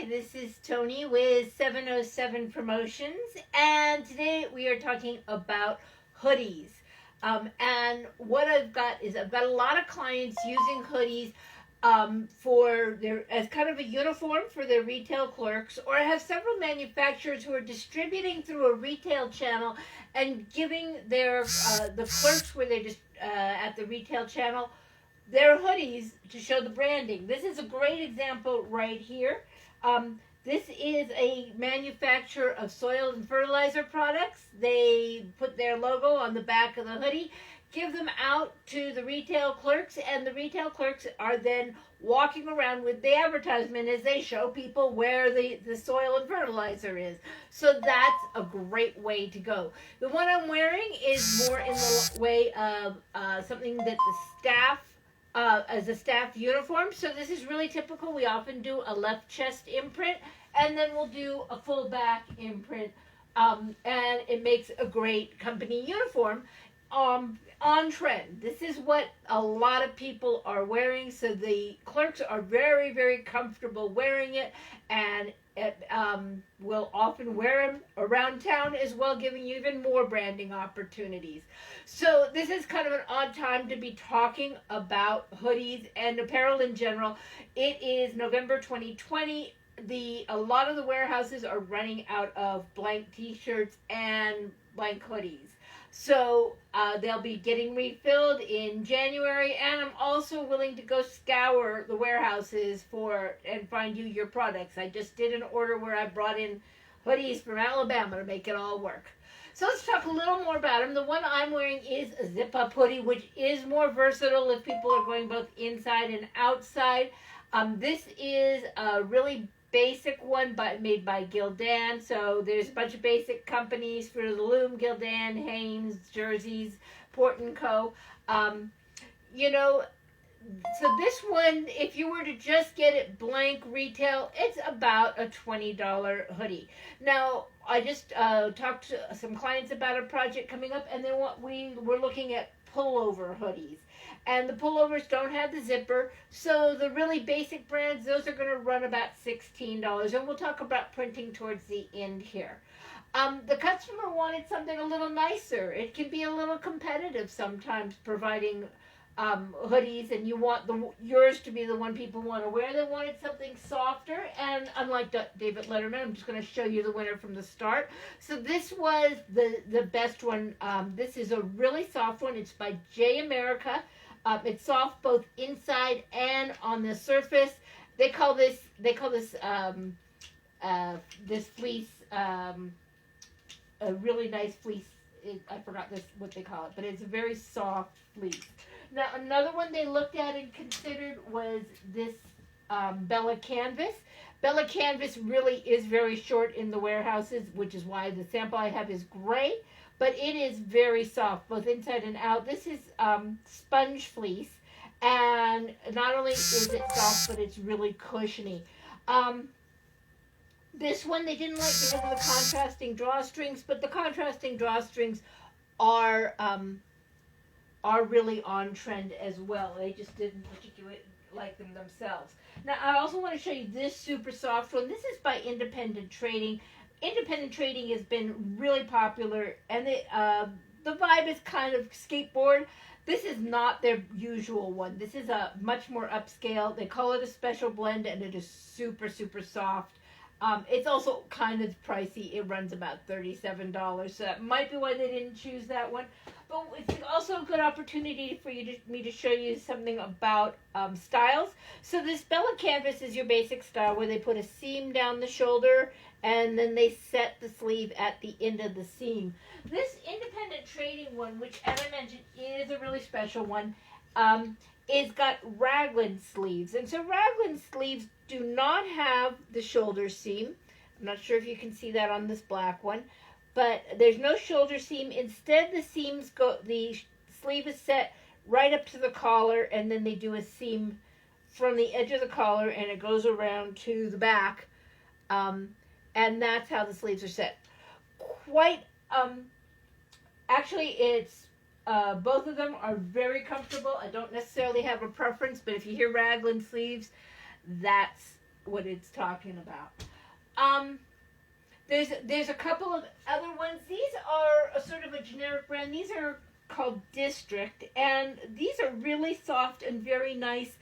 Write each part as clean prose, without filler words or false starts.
this is Tony with 707 Promotions, and today we are talking about hoodies. And what I've got is I've got a lot of clients using hoodies for their as kind of a uniform for their retail clerks, or I have several manufacturers who are distributing through a retail channel and giving their the clerks where they just at the retail channel their hoodies to show the branding. This is a great example right here. This is a manufacturer of soil and fertilizer products. They put their logo on the back of the hoodie, give them out to the retail clerks, and the retail clerks are then walking around with the advertisement as they show people where the soil and fertilizer is. So that's a great way to go. The one I'm wearing is more in the way of something that the staff as a staff uniform. So this is really typical. We often do a left chest imprint, and then we'll do a full back imprint, and it makes a great company uniform on trend. This is what a lot of people are wearing, so the clerks are very, very comfortable wearing it, and it will often wear them around town as well, giving you even more branding opportunities. So this is kind of an odd time to be talking about hoodies and apparel in general. It is November 2020. A lot of the warehouses are running out of blank t-shirts and blank hoodies. So they'll be getting refilled in January, and I'm also willing to go scour the warehouses and find you your products. I just did an order where I brought in hoodies from Alabama to make it all work. So let's talk a little more about them. The one I'm wearing is a zip-up hoodie, which is more versatile if people are going both inside and outside. This is a really basic one made by Gildan. So there's a bunch of basic companies for the Loom, Gildan, Hanes, Jerzees, Port & Co. So this one, if you were to just get it blank retail, it's about a $20 hoodie. Now, I just talked to some clients about a project coming up, and we were looking at pullover hoodies. And the pullovers don't have the zipper, so the really basic brands, those are going to run about $16. And we'll talk about printing towards the end here. The customer wanted something a little nicer. It can be a little competitive sometimes providing hoodies, and you want yours to be the one people want to wear. They wanted something softer, and unlike David Letterman, I'm just going to show you the winner from the start. So this was the best one. This is a really soft one. It's by J America. It's soft both inside and on the surface. They call this this fleece a really nice fleece. I forgot what they call it, but it's a very soft fleece. Now another one they looked at and considered was this Bella+Canvas. Bella+Canvas really is very short in the warehouses, which is why the sample I have is gray. But it is very soft, both inside and out. This is sponge fleece, and not only is it soft, but it's really cushiony. This one they didn't like because of the contrasting drawstrings, but the contrasting drawstrings are really on trend as well. They just didn't particularly like them themselves. Now, I also want to show you this super soft one. This is by Independent Trading. Independent Trading has been really popular, and the vibe is kind of skateboard. This is not their usual one. This is a much more upscale. They call it a special blend, and it is super, super soft. It's also kind of pricey. It runs about $37, so that might be why they didn't choose that one. But it's also a good opportunity for me to show you something about styles. So this Bella+Canvas is your basic style where they put a seam down the shoulder, and then they set the sleeve at the end of the seam. This Independent Trading one, which as I mentioned is a really special one, is got raglan sleeves. And so raglan sleeves do not have the shoulder seam. I'm not sure if you can see that on this black one, but there's no shoulder seam. Instead, the sleeve is set right up to the collar, and then they do a seam from the edge of the collar, and it goes around to the back. And that's how the sleeves are set. Actually, it's both of them are very comfortable. I don't necessarily have a preference, but if you hear raglan sleeves, that's what it's talking about. There's a couple of other ones. These are a sort of a generic brand. These are called District, and these are really soft and very nice.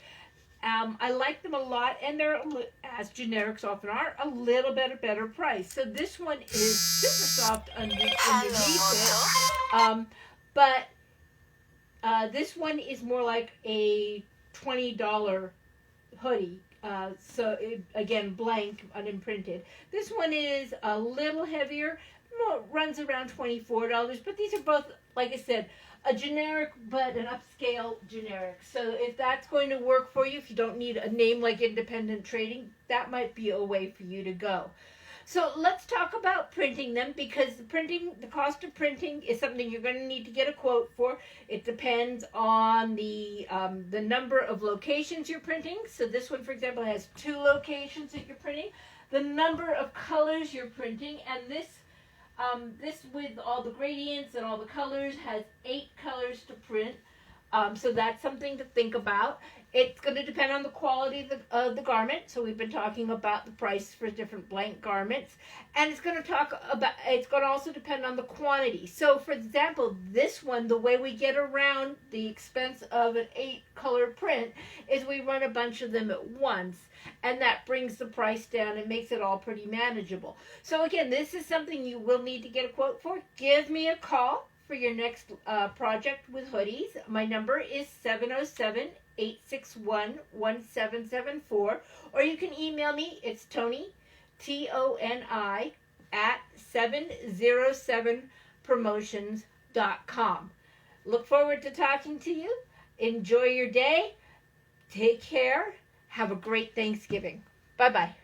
I like them a lot, and they're, as generics often are, a little bit a better price. So this one is super soft underneath it, but this one is more like a $20 hoodie. Again, blank, unimprinted. This one is a little heavier, runs around $24, but these are both, like I said, a generic, but an upscale generic. So if that's going to work for you, if you don't need a name like Independent Trading, that might be a way for you to go. So let's talk about printing them, because the cost of printing is something you're going to need to get a quote for. It depends on the number of locations you're printing. So this one, for example, has 2 locations that you're printing. The number of colors you're printing, and this with all the gradients and all the colors has 8 colors to print. So that's something to think about. It's going to depend on the quality of the garment. So we've been talking about the price for different blank garments, and it's going to also depend on the quantity. So for example, this one, the way we get around the expense of an 8-color print is we run a bunch of them at once, and that brings the price down and makes it all pretty manageable. So again, this is something you will need to get a quote for. Give me a call for your next project with hoodies. My number is 707-861-1774, or you can email me. It's Toni, Toni, at 707promotions.com. Look forward to talking to you. Enjoy your day. Take care. Have a great Thanksgiving. Bye-bye.